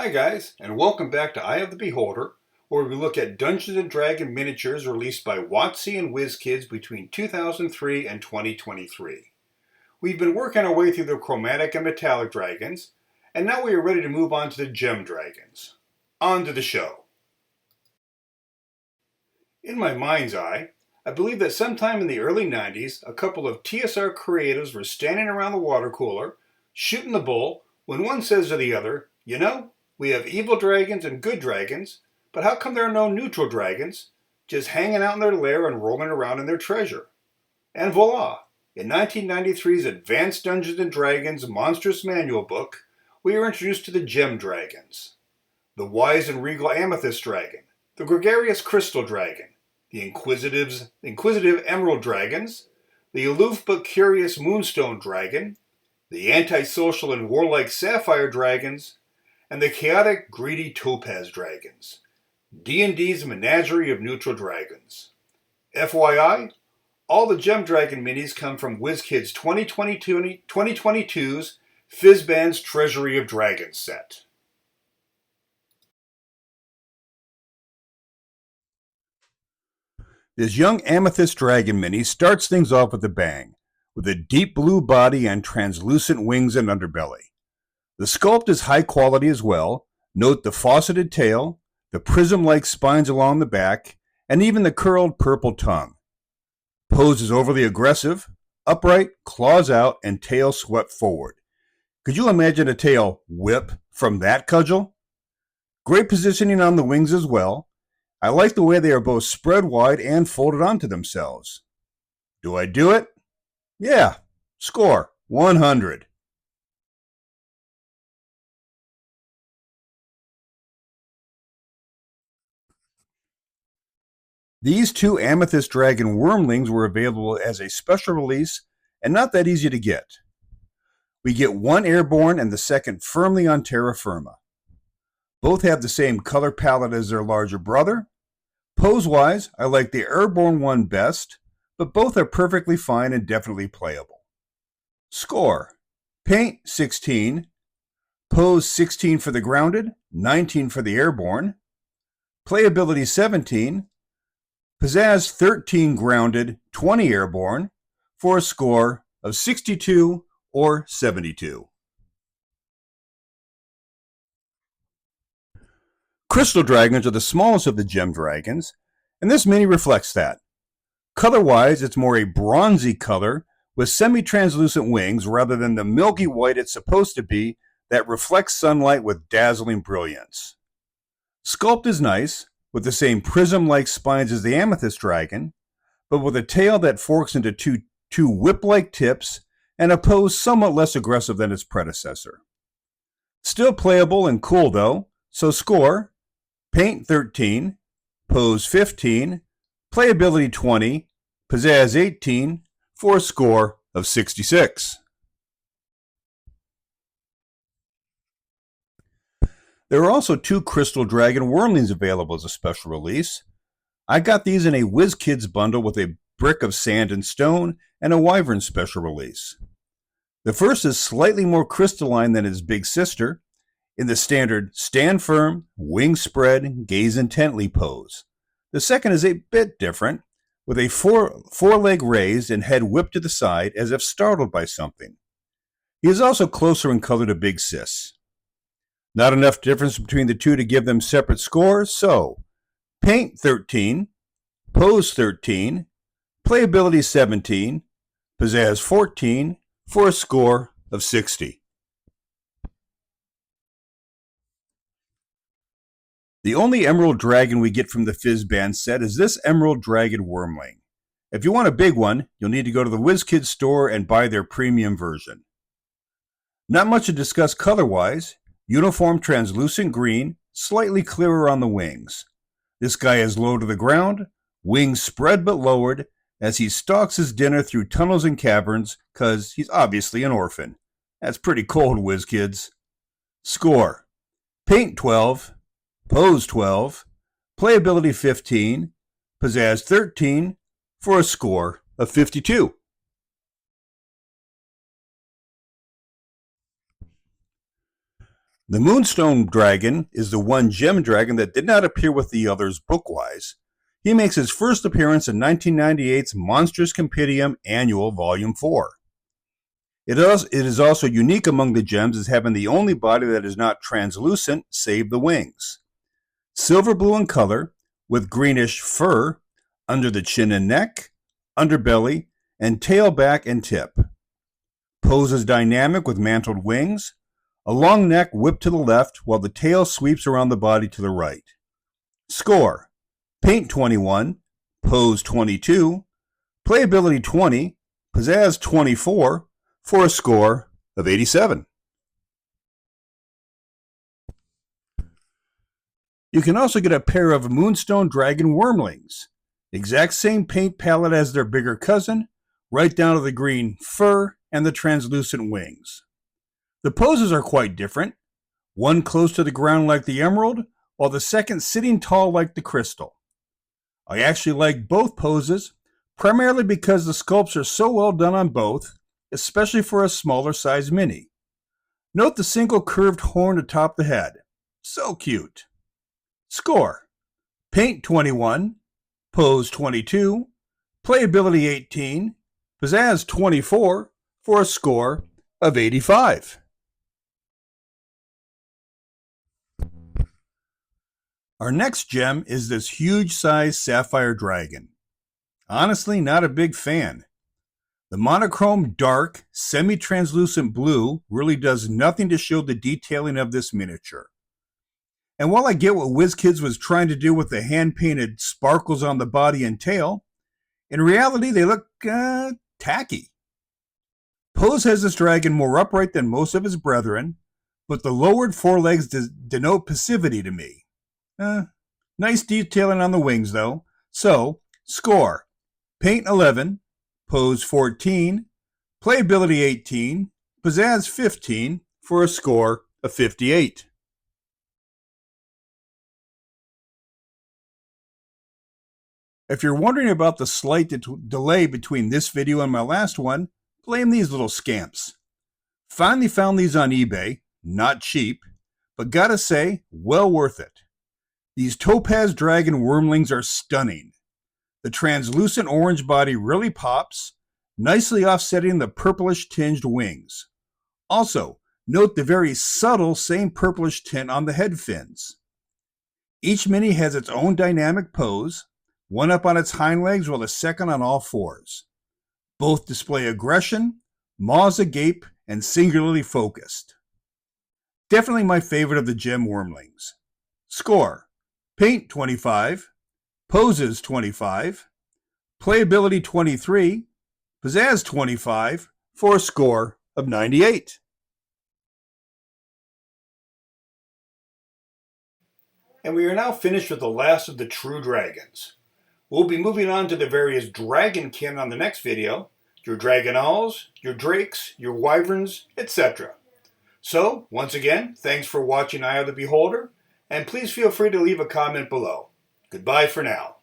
Hi guys, and welcome back to Eye of the Beholder, where we look at Dungeons & Dragons miniatures released by WotC and WizKids between 2003 and 2023. We've been working our way through the chromatic and metallic dragons, and now we are ready to move on to the gem dragons. On to the show. In my mind's eye, I believe that sometime in the early 90s, a couple of TSR creatives were standing around the water cooler, shooting the bull, when one says to the other, we have evil dragons and good dragons, but how come there are no neutral dragons, just hanging out in their lair and rolling around in their treasure? And voila! In 1993's Advanced Dungeons & Dragons Monstrous Manual book, we are introduced to the gem dragons. The wise and regal amethyst dragon, the gregarious crystal dragon, the inquisitive emerald dragons, the aloof but curious moonstone dragon, the antisocial and warlike sapphire dragons, and the chaotic, greedy topaz dragons. D&D's menagerie of neutral dragons. FYI, all the Gem Dragon minis come from WizKids 2022's Fizzband's Treasury of Dragons set. This young Amethyst Dragon mini starts things off with a bang, with a deep blue body and translucent wings and underbelly. The sculpt is high quality as well. Note the fauceted tail, the prism-like spines along the back, and even the curled purple tongue. Pose is overly aggressive, upright, claws out, and tail swept forward. Could you imagine a tail whip from that cudgel? Great positioning on the wings as well. I like the way they are both spread wide and folded onto themselves. Do I do it? Yeah. Score 100. These two Amethyst Dragon Wormlings were available as a special release and not that easy to get. We get one airborne and the second firmly on terra firma. Both have the same color palette as their larger brother. Pose-wise, I like the airborne one best, but both are perfectly fine and definitely playable. Score: Paint 16, Pose 16 for the grounded, 19 for the airborne, Playability 17, Pizzazz 13 grounded, 20 airborne, for a score of 62 or 72. Crystal dragons are the smallest of the gem dragons, and this mini reflects that. Color-wise, it's more a bronzy color with semi-translucent wings rather than the milky white it's supposed to be that reflects sunlight with dazzling brilliance. Sculpt is nice, with the same prism-like spines as the Amethyst Dragon, but with a tail that forks into two whip-like tips and a pose somewhat less aggressive than its predecessor. Still playable and cool though, so score: Paint 13, Pose 15, Playability 20, Pizzazz 18, for a score of 66. There are also two Crystal Dragon Wormlings available as a special release. I got these in a WizKids bundle with a brick of sand and stone and a Wyvern special release. The first is slightly more crystalline than its big sister, in the standard stand firm, wings spread, gaze intently pose. The second is a bit different, with a foreleg raised and head whipped to the side as if startled by something. He is also closer in color to Big Sis. Not enough difference between the two to give them separate scores, so Paint 13, Pose 13, Playability 17, Pizzazz 14, for a score of 60. The only Emerald Dragon we get from the Fizzband set is this Emerald Dragon Wormling. If you want a big one, you'll need to go to the WizKids store and buy their premium version. Not much to discuss color-wise. Uniform translucent green, slightly clearer on the wings. This guy is low to the ground, wings spread but lowered, as he stalks his dinner through tunnels and caverns, cause he's obviously an orphan. That's pretty cold, WizKids. Score: Paint 12, Pose 12, Playability 15, Pizzazz 13, for a score of 52. The Moonstone Dragon is the one gem dragon that did not appear with the others bookwise. He makes his first appearance in 1998's Monstrous Compendium Annual Volume 4. It is also unique among the gems as having the only body that is not translucent, save the wings. Silver blue in color, with greenish fur under the chin and neck, underbelly, and tail, back, and tip. Pose is dynamic with mantled wings, a long neck whipped to the left while the tail sweeps around the body to the right. Score: Paint 21, Pose 22, Playability 20, Pizzazz 24, for a score of 87. You can also get a pair of Moonstone Dragon Wormlings. Exact same paint palette as their bigger cousin, right down to the green fur and the translucent wings. The poses are quite different, one close to the ground like the emerald, while the second sitting tall like the crystal. I actually like both poses, primarily because the sculpts are so well done on both, especially for a smaller size mini. Note the single curved horn atop the head. So cute. Score: Paint 21, Pose 22, Playability 18, Pizzazz 24, for a score of 85. Our next gem is this huge size sapphire dragon. Honestly, not a big fan. The monochrome dark, semi-translucent blue really does nothing to show the detailing of this miniature. And while I get what WizKids was trying to do with the hand-painted sparkles on the body and tail, in reality they look tacky. Pose has this dragon more upright than most of his brethren, but the lowered forelegs denote passivity to me. Nice detailing on the wings though. So, score: Paint 11, Pose 14, Playability 18, Pizzazz 15, for a score of 58. If you're wondering about the slight delay between this video and my last one, blame these little scamps. Finally found these on eBay, not cheap, but gotta say, well worth it. These Topaz Dragon Wormlings are stunning. The translucent orange body really pops, nicely offsetting the purplish tinged wings. Also, note the very subtle same purplish tint on the head fins. Each mini has its own dynamic pose, one up on its hind legs while the second on all fours. Both display aggression, maws agape, and singularly focused. Definitely my favorite of the gem wormlings. Score: Paint 25, Poses 25, Playability 23, Pizzazz 25, for a score of 98. And we are now finished with the last of the true dragons. We'll be moving on to the various dragonkin on the next video, your dragonals, your drakes, your wyverns, etc. So, once again, thanks for watching Eye of the Beholder, and please feel free to leave a comment below. Goodbye for now.